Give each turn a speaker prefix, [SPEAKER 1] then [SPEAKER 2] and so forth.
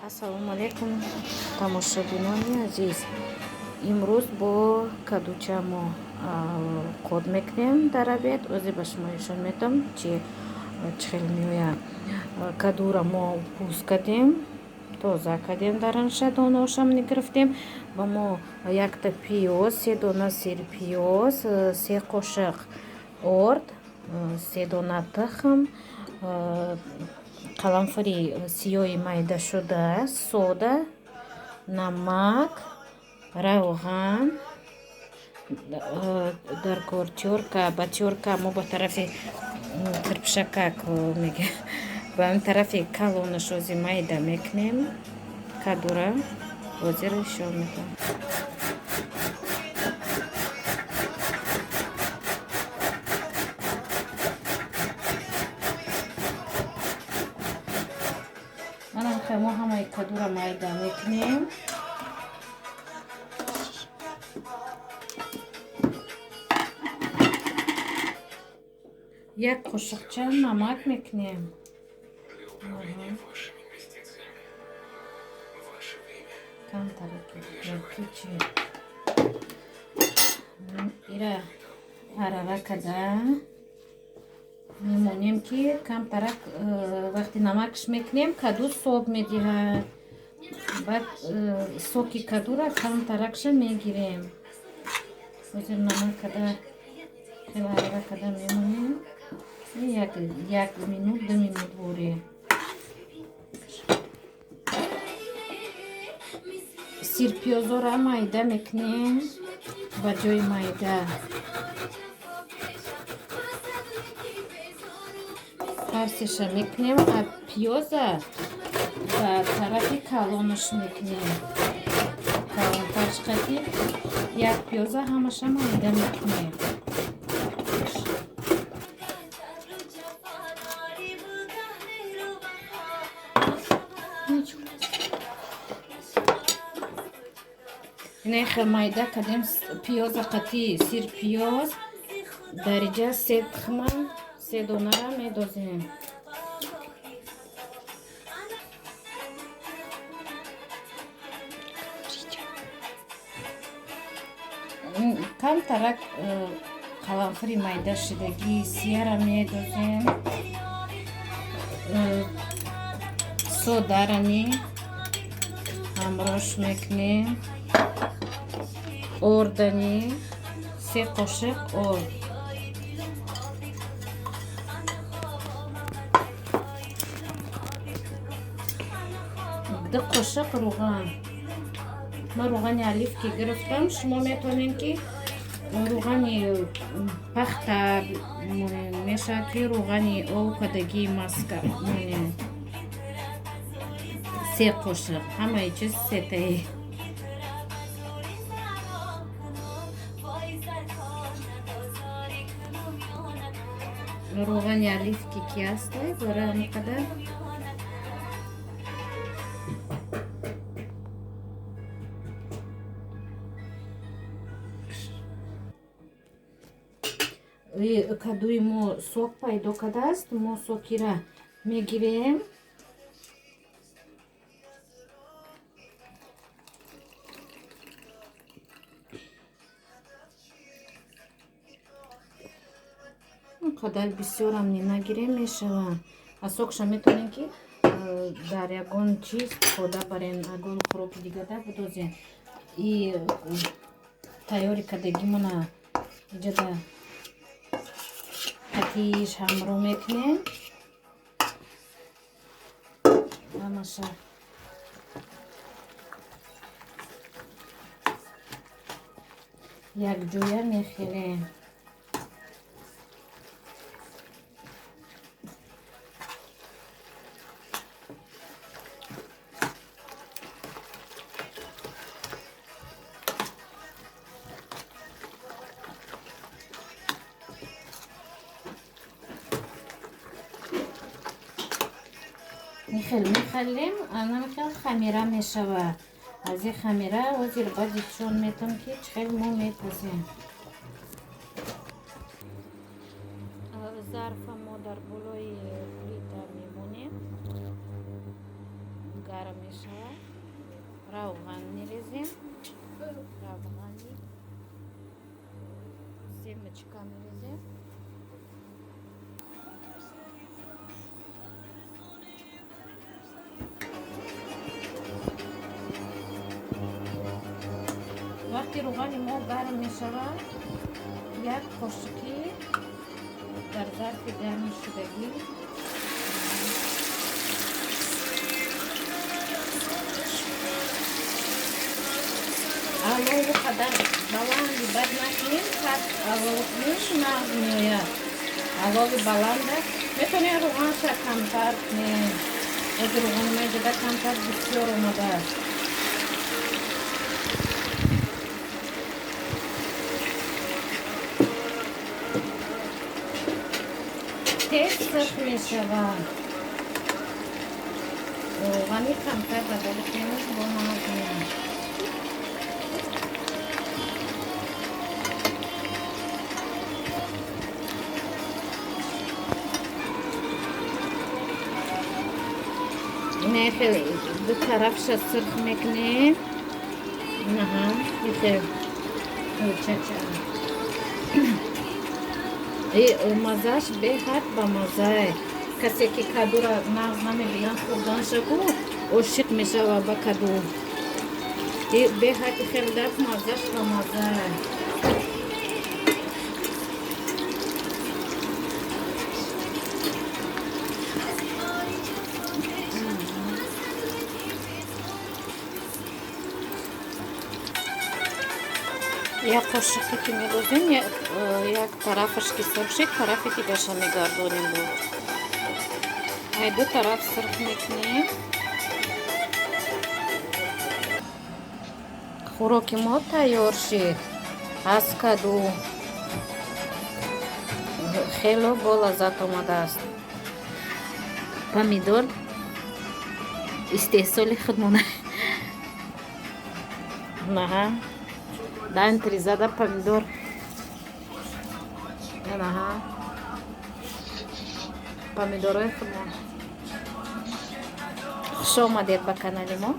[SPEAKER 1] ассалому алайкум тамошобинони азиз. имрӯз бо кадучамо қод мекунем дар обед. озе ба шумо нишон медам чӣ хел меояд. Кадура мо пӯст кардем, тоза кардем, даранша донаошам гирифтем. Ба мо якта пиёз, 3 дона серпиёз, 3 қошиқ орд, 3 дона тухм, қаламфури сиёҳи майдашуда, сода, намак, равған, дар тёрка, ба тёрка мо ба тарафи кирпишакак мегем, ба ин тарафи калонаш ози майда мекунем. Кадура озир нишон медам. мо ҳамаи кадура майда мекунем. Як қошиқча намак мекунем. ира арава када мемонем ки камтарак вақти намакш мекунем, каду сок медиҳад. баъд соки кадура камтаракша мегирем. ҳозир намак када хеле арава када мемонем. як минут 2 минут боре. сирпиёзора майда мекунем ба ҷои майда. фарсиша мекунем, а пиёза ба тарафи калонаш мекунем. Калон фарш кардем, як пиёза ҳамаша майда мекунем. нехе майда кардем, пиёза қатӣ, сирпиёз дариҷа 3 тухман, 3 донара медозем. камтарак қаламфури майда шудагии сияра медозем. содарани ҳамроҳш мекунем. ордани 3 қошиқ орд. ду қошиқ руған. ман руғани оливки гирифтам. шумо метавонед ки руғани пахта мешавад ки руғани овкадагии маска. 3 қошиқ. ҳамаи чиз сетаи. руғани оливки ки ҳастай борам қадар. кадуи мо сок пайдо кардааст. мо сокира мегирем. қадар бисёрам нагирем мешавад. а сокша метавонем ки дар ягон чиз хода барем, ягон хӯроки дигада бидозем. и тайёри кардагимона иҷода қатиш ҳамроҳ мекунем. ҳамаша якҷоя мехелем. михел мехалем, ана михел хамира мешавад. аз ин хамира озир баъд нишон медам ки чӣ хел мо мепазем. зарфа мо дар болои плита мемонем. гарм мешавад. Равған мирезем. Равғани семечка мирезем. وقتی روغن ما گرم می شود یک قاشقی در ظرف گرم شدگی الان قدر بلندی بد نکنیم که الانش نغز میآید. الان بلنده میتونی روغنش کمتر کنیم. اگه روغن ما دیده کمتر بسیار اومده است. تیز سرخ می شود. روغنی کمتر بدل کنیم با نغز میآید. خیلی دو طرفش سرخ میکنیم. نه خیلی این مزهش به حد با مزه. کسی که کدو را نغز نمیبینن خوردن شکو عاشق میشه و با کدو به حد خیلی دست مزهش با مزه. یک قاشقی که می‌ریزیم یک طرفش که سرخ شد طرفی که بشه می‌گردونیم بود. دو طرف سرخ می‌کنیم. خوراک ما تیار شد از کدو. خیلی با لذت آمده است. پمیدور استحصال خودمونه. نه دا انتریزه ده پمیدور. نه پمیدورای خودمون. خوش آمدید به کانال ما.